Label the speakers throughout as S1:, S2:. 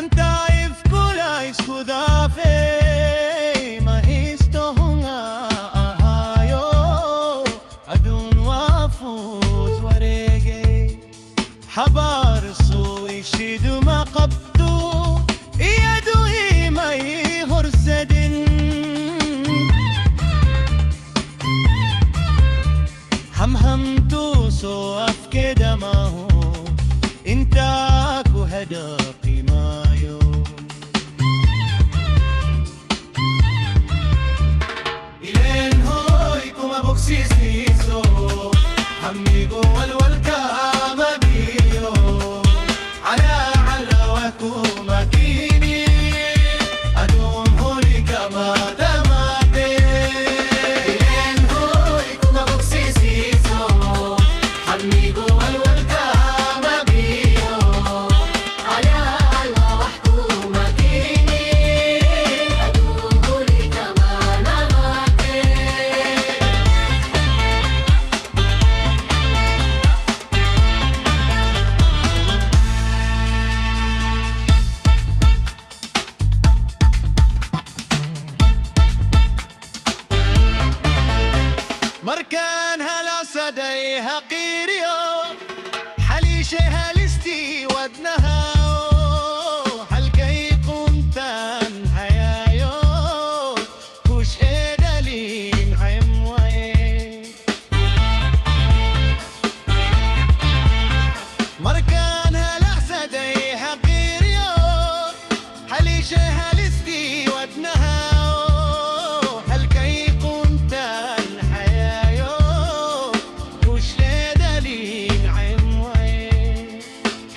S1: Hantaif kulais kudafe mahisto hunga ahayo adun wafuz warege habar su ishidu maqabtu iyadu imai hursedin همهمتو سو أفكد ما هو انتاكو هدا قيمايو إلين هوي كما بوكسيسيسو هميقو والكاما بيو على وكوما كيني أدوم هولي كما دماتي إلين هوي كما بوكسيسيسو هميقو والكاما بيو على وحكوما كيني أدوم هولي كما دماتي مركان هلا صدي هقيريو حليشه هلستي ودنها حلقي قمتان حيايو كوش إدالين حيموي مركان هلا صدي هقيريو حليشه هلستي ودنها حلقي قمتان حيايو كوش إدالين حيموي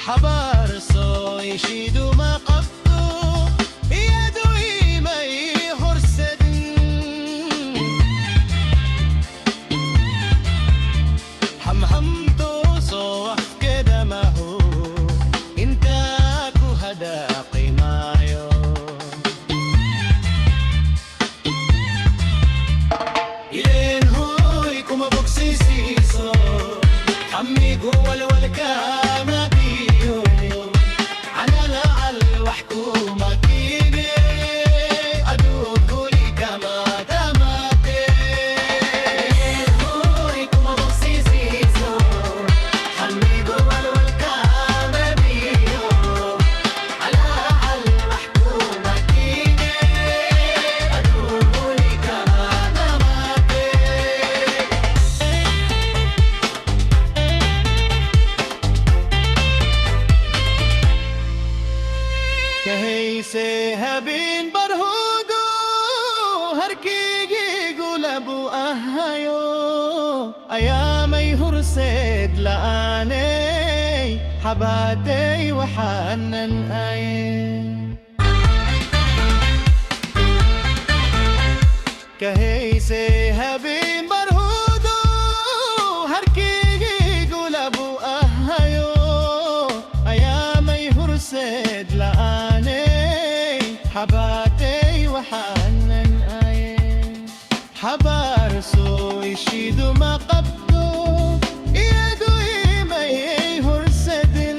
S1: حبار صو يشيدو ما قبضو يدو إيمي هرسدن همهمتو صو أفكد ما هو انتاكو هدا قيمايو إلين هوي كما بوكسيسيسو حميقو والكاما بيو على وحكوما كيني أدوكو لي كما دماتي إلين هوي كما بوكسيسيسو حميقو والكاما بيو على وحكوما كيني أدوكو لي كما دماتي كهيسي هبين برهودو هركيجي قلبو أهايو أيامي هرسد لآني حباتي وحنن أين كهيسي هبين برهودو هركيجي قلبو أهايو أيامي هرسد لآني حباتي وحنن أين حبار سو يشيدو ما قبضو يدو إيمي هرسدن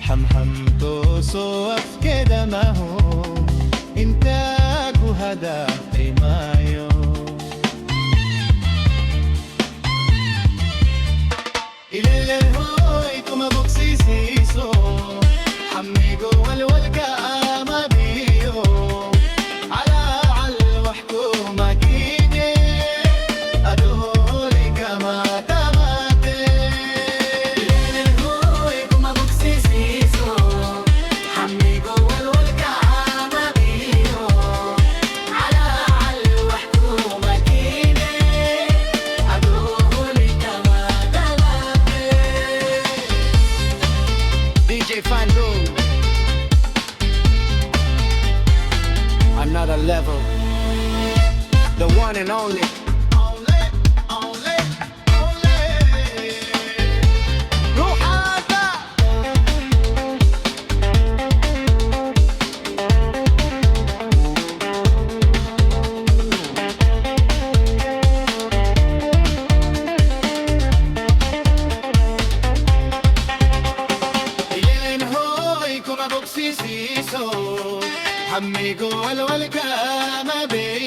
S1: همهمتو سو أفكد ما هو انتاكو هدا قيمايو إلين هوي كما بوكسيسيسو حميقو والكاما بيو على وحكوما كيني أدولي كما دماتي إلين هوي كما بوكسيسيسو حميقو والكاما بيو على وحكوما كيني أدولي كما دماتي DJ Fandu, another level, the one and only. روحاتا الصوت حمي جوا الولقة ما بين